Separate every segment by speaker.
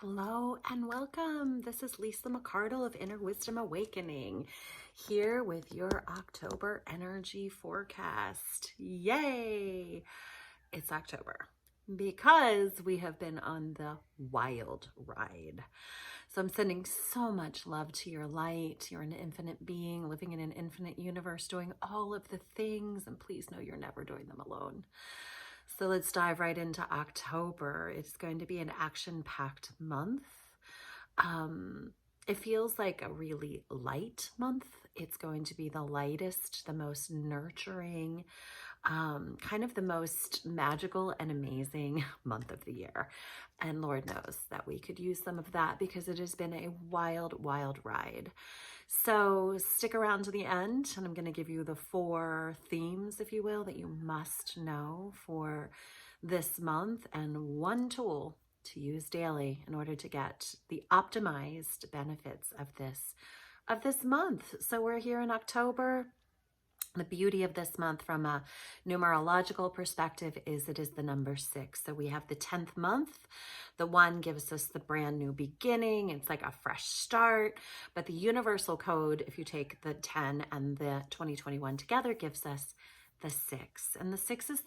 Speaker 1: Hello and welcome. This is Lisa McCardle of Inner Wisdom Awakening here with your October energy forecast. Yay! It's October because we have been on the wild ride. So I'm sending so much love to your light. You're an infinite being living in an infinite universe doing all of the things, and please know you're never doing them alone. So let's dive right into October. It's going to be an action-packed month. It feels like a really light month. It's going to be the lightest, the most nurturing, kind of the most magical and amazing month of the year. And Lord knows that we could use some of that because it has been a wild, wild ride. So stick around to the end, and I'm going to give you the 4 themes, if you will, that you must know for this month, and 1 tool to use daily in order to get the optimized benefits of this month. So we're here in October. The beauty of this month from a numerological perspective is it is the number 6. So we have the 10th month. The 1 gives us the brand new beginning. It's like a fresh start. But the universal code, if you take the 10 and the 2021 together, gives us the 6. And the 6 is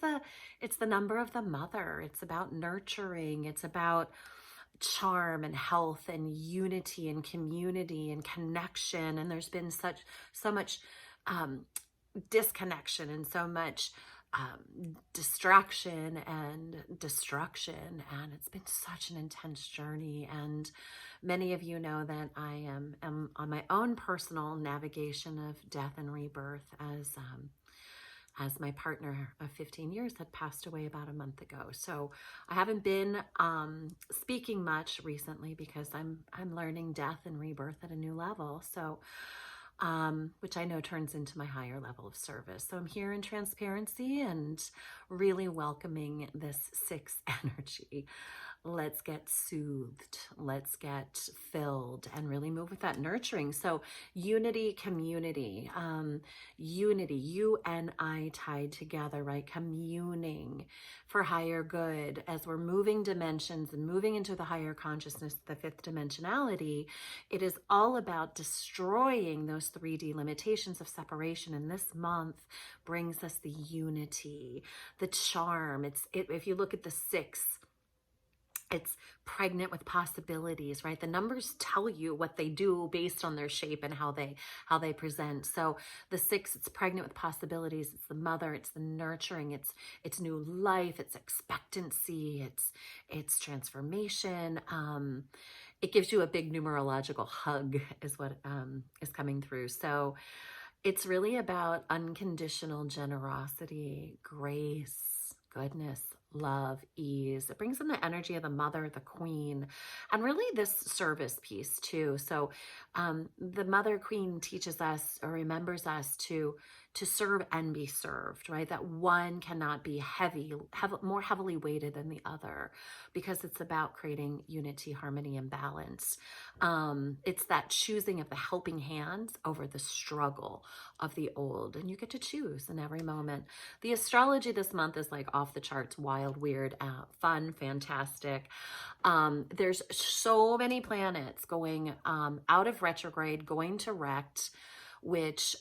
Speaker 1: it's the number of the mother. It's about nurturing. It's about charm and health and unity and community and connection. And there's been so much disconnection and so much distraction and destruction, and it's been such an intense journey. And many of you know that I am on my own personal navigation of death and rebirth as my partner of 15 years had passed away about a month ago. So I haven't been speaking much recently because I'm learning death and rebirth at a new level. So which I know turns into my higher level of service. So I'm here in transparency and really welcoming this 6 energy. Let's get soothed. Let's get filled and really move with that nurturing. So unity, community, unity, you and I tied together, right? Communing for higher good as we're moving dimensions and moving into the higher consciousness, the 5th dimensionality. It is all about destroying those 3D limitations of separation. And this month brings us the unity, the charm. If you look at the 6, it's pregnant with possibilities, right? The numbers tell you what they do based on their shape and how they present. So the 6, it's pregnant with possibilities. It's the mother, it's the nurturing, it's new life, it's expectancy, it's transformation. It gives you a big numerological hug is what is coming through. So it's really about unconditional generosity, grace, goodness, love, ease. It brings in the energy of the mother, the queen, and really this service piece too. So the mother queen teaches us or remembers us to serve and be served, right? That one cannot be more heavily weighted than the other because it's about creating unity, harmony, and balance. It's that choosing of the helping hands over the struggle of the old, and you get to choose in every moment. The astrology this month is like off the charts, wild, weird, fun, fantastic. There's so many planets going out of retrograde, going to rect, which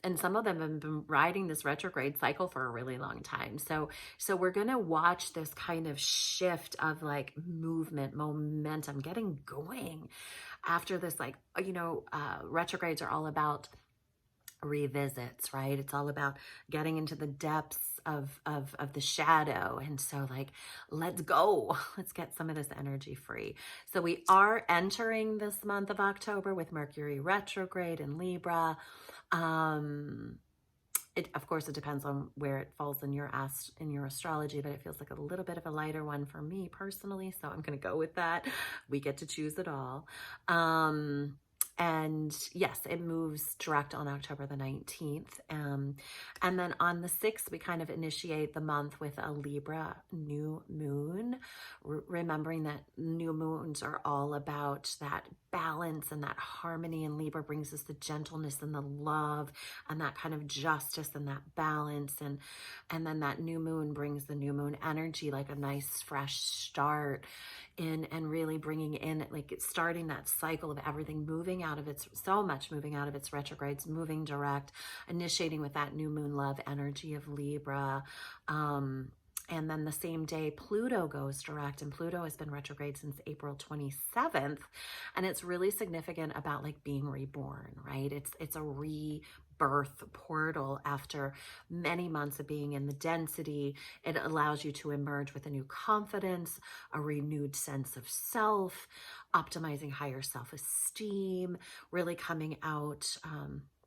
Speaker 1: and some of them have been riding this retrograde cycle for a really long time. So we're going to watch this kind of shift of like movement, momentum, getting going after this, retrogrades are all about revisits, right? It's all about getting into the depths of the shadow. And so let's go. Let's get some of this energy free. So we are entering this month of October with Mercury retrograde in Libra. Of course, it depends on where it falls in your astrology, but it feels like a little bit of a lighter one for me personally. So I'm going to go with that. We get to choose it all. And yes, it moves direct on October the 19th. And then on the 6th, we kind of initiate the month with a Libra new moon, remembering that new moons are all about that balance and that harmony. And Libra brings us the gentleness and the love and that kind of justice and that balance. And then that new moon brings the new moon energy, like a nice fresh start in, and really bringing in, like, it's starting that cycle of everything moving out of its, so much moving out of its retrogrades, moving direct, initiating with that new moon love energy of Libra. And then the same day, Pluto goes direct, and Pluto has been retrograde since April 27th. And it's really significant about like being reborn, right? It's a rebirth portal after many months of being in the density. It allows you to emerge with a new confidence, a renewed sense of self, optimizing higher self-esteem, really coming out.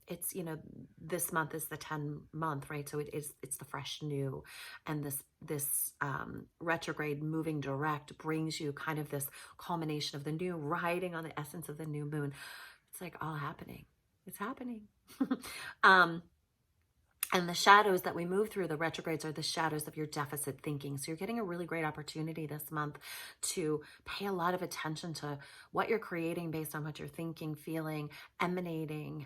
Speaker 1: It's, you know, this month is the 10 month, right? So it's the fresh new, and this retrograde moving direct brings you kind of this culmination of the new, riding on the essence of the new moon. It's like all happening. It's happening. And the shadows that we move through, the retrogrades, are the shadows of your deficit thinking. So you're getting a really great opportunity this month to pay a lot of attention to what you're creating based on what you're thinking, feeling, emanating.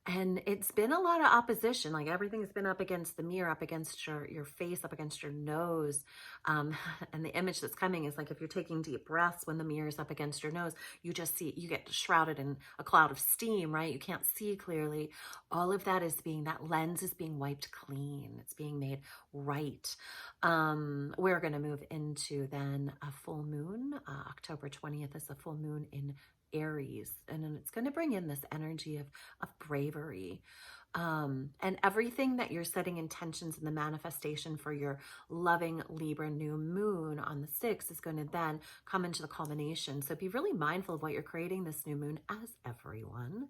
Speaker 1: And it's been a lot of opposition. Like everything's been up against the mirror, up against your face, up against your nose. And the image that's coming is like, if you're taking deep breaths when the mirror is up against your nose, you just see, you get shrouded in a cloud of steam, right? You can't see clearly. All of that is being, that lens is being wiped clean. It's being made right. We're going to move into then a full moon. October 20th is a full moon in Aries, and then it's going to bring in this energy of bravery, and everything that you're setting intentions in the manifestation for your loving Libra new moon on the 6th is going to then come into the culmination. So be really mindful of what you're creating this new moon, as everyone.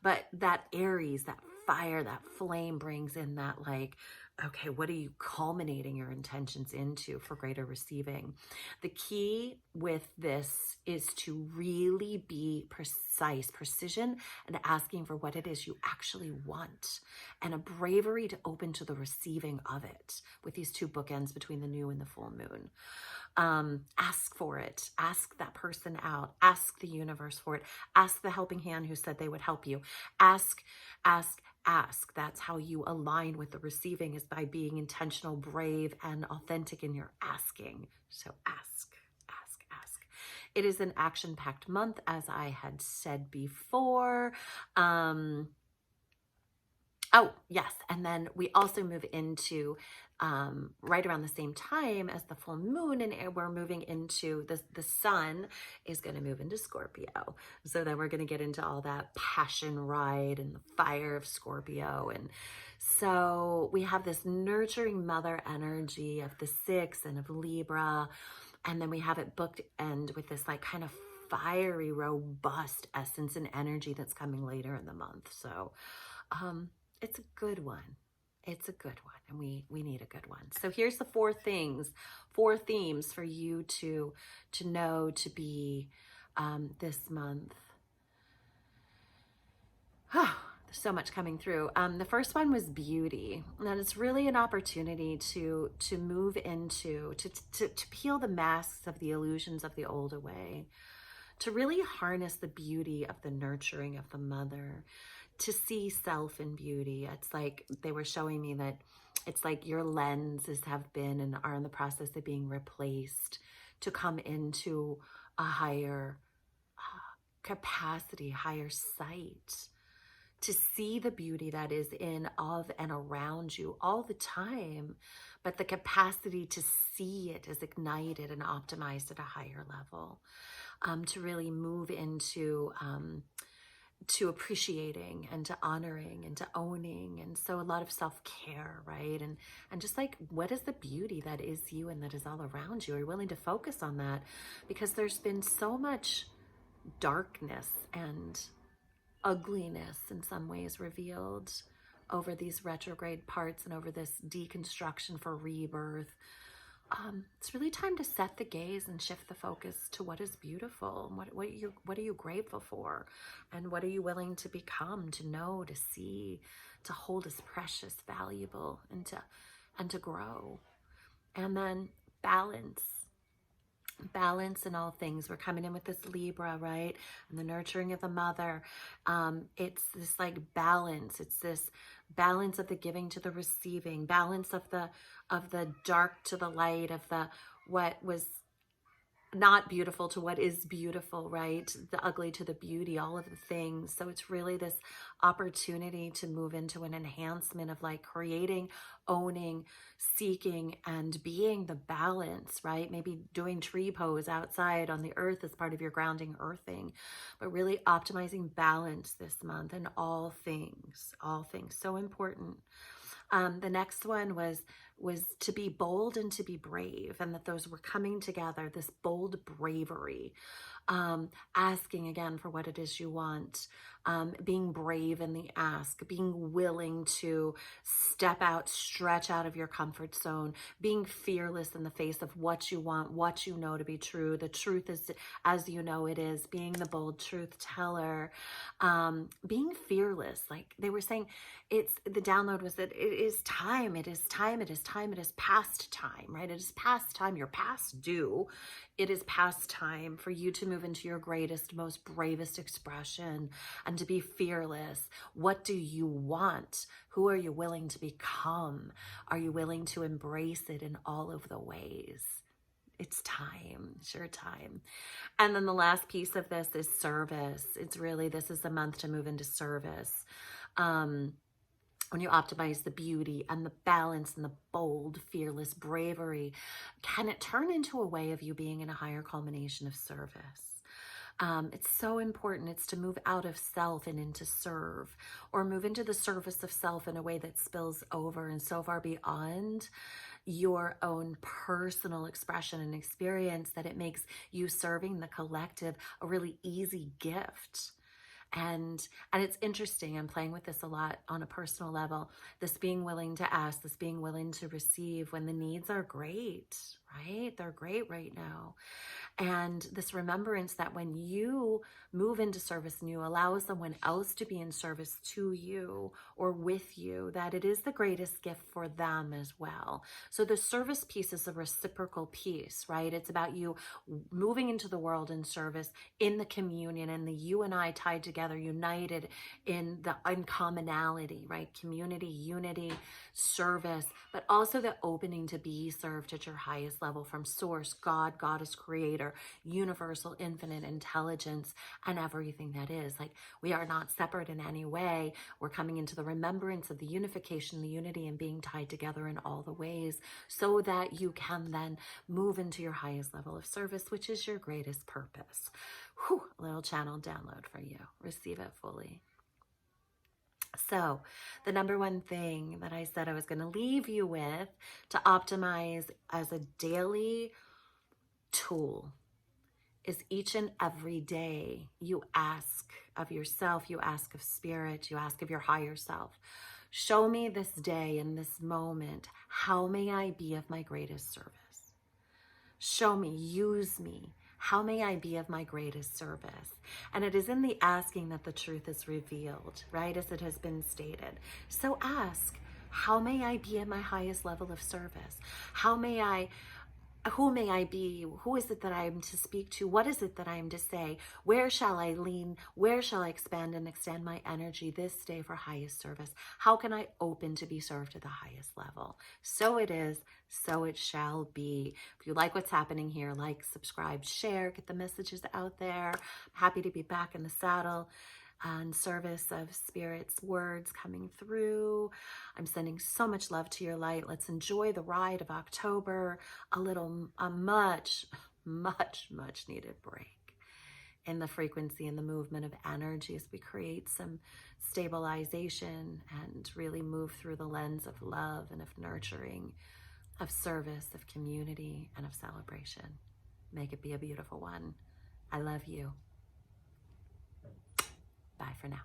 Speaker 1: But that Aries, that fire, that flame brings in that, like, okay, what are you culminating your intentions into for greater receiving? The key with this is to really be precise, precision, and asking for what it is you actually want, and a bravery to open to the receiving of it, with these two bookends between the new and the full moon. Ask for it. Ask that person out. Ask the universe for it. Ask the helping hand who said they would help you. Ask. That's how you align with the receiving, is by being intentional, brave, and authentic in your asking. So ask. It is an action-packed month, as I had said before. Oh, yes. And then we also move into right around the same time as the full moon, and we're moving into the sun is going to move into Scorpio. So then we're going to get into all that passion ride and the fire of Scorpio. And so we have this nurturing mother energy of the 6 and of Libra. And then we have it booked end with this like kind of fiery, robust essence and energy that's coming later in the month. So, it's a good one. It's a good one, and we need a good one. So here's the 4 themes for you to know, to be this month. There's so much coming through. The first one was beauty, and it's really an opportunity to move into, to peel the masks of the illusions of the old away, to really harness the beauty of the nurturing of the mother, to see self in beauty. It's like they were showing me that it's like your lenses have been and are in the process of being replaced to come into a higher capacity, higher sight, to see the beauty that is in, of, and around you all the time, but the capacity to see it is ignited and optimized at a higher level, to really move into to appreciating and to honoring and to owning. And so a lot of self-care, right? And just like, what is the beauty that is you and that is all around you? Are you willing to focus on that? Because there's been so much darkness and ugliness in some ways revealed over these retrograde parts and over this deconstruction for rebirth. it's really time to set the gaze and shift the focus to what is beautiful, and what are you grateful for, and what are you willing to become, to know, to see, to hold as precious, valuable, and to grow. And then balance. Balance in all things. We're coming in with this Libra, right? And the nurturing of the mother. It's this like balance. It's this balance of the giving to the receiving, balance of the dark to the light, of the what was not beautiful to what is beautiful, right? The ugly to the beauty, all of the things. So it's really this opportunity to move into an enhancement of like creating, owning, seeking, and being the balance, right? Maybe doing tree pose outside on the earth as part of your grounding earthing, but really optimizing balance this month in all things, all things. So important. The next one was to be bold and to be brave, and that those were coming together, this bold bravery, asking again for what it is you want, being brave in the ask, being willing to step out, stretch out of your comfort zone, being fearless in the face of what you want, what you know to be true. The truth is as you know it is, being the bold truth teller, being fearless. Like they were saying, the download was that it is time, it is time, it is time, it is past time, right? It is past time, you're past due. It is past time for you to move into your greatest, most bravest expression and to be fearless. What do you want? Who are you willing to become? Are you willing to embrace it in all of the ways? It's time, sure time. And then the last piece of this is service. It's really, this is the month to move into service. When you optimize the beauty and the balance and the bold, fearless bravery, can it turn into a way of you being in a higher culmination of service? It's so important. It's to move out of self and into serve, or move into the service of self in a way that spills over and so far beyond your own personal expression and experience that it makes you serving the collective a really easy gift. And it's interesting. I'm playing with this a lot on a personal level. This being willing to ask, this being willing to receive when the needs are great, right? They're great right now. And this remembrance that when you move into service and you allow someone else to be in service to you or with you, that it is the greatest gift for them as well. So the service piece is a reciprocal piece, right? It's about you moving into the world in service, in the communion, and the you and I tied together, united in the uncommonality, right? Community, unity, service, but also the opening to be served at your highest level from source, God, Goddess, Creator, universal, infinite intelligence, and everything that is. Like, we are not separate in any way. We're coming into the remembrance of the unification, the unity, and being tied together in all the ways so that you can then move into your highest level of service, which is your greatest purpose. Whew, a little channel download for you. Receive it fully. So the number one thing that I said I was going to leave you with to optimize as a daily tool is each and every day you ask of yourself, you ask of spirit, you ask of your higher self. Show me this day in this moment, how may I be of my greatest service? Show me, use me. How may I be of my greatest service? And it is in the asking that the truth is revealed, right? As it has been stated. So ask, how may I be at my highest level of service? Who may I be? Who is it that I am to speak to? What is it that I am to say? Where shall I lean? Where shall I expand and extend my energy this day for highest service? How can I open to be served at the highest level? So it is, so it shall be. If you like what's happening here, like, subscribe, share, get the messages out there. I'm happy to be back in the saddle in service of Spirit's words coming through. I'm sending so much love to your light. Let's enjoy the ride of October, a much, much, much needed break in the frequency and the movement of energy as we create some stabilization and really move through the lens of love and of nurturing, of service, of community, and of celebration. Make it be a beautiful one. I love you. Bye for now.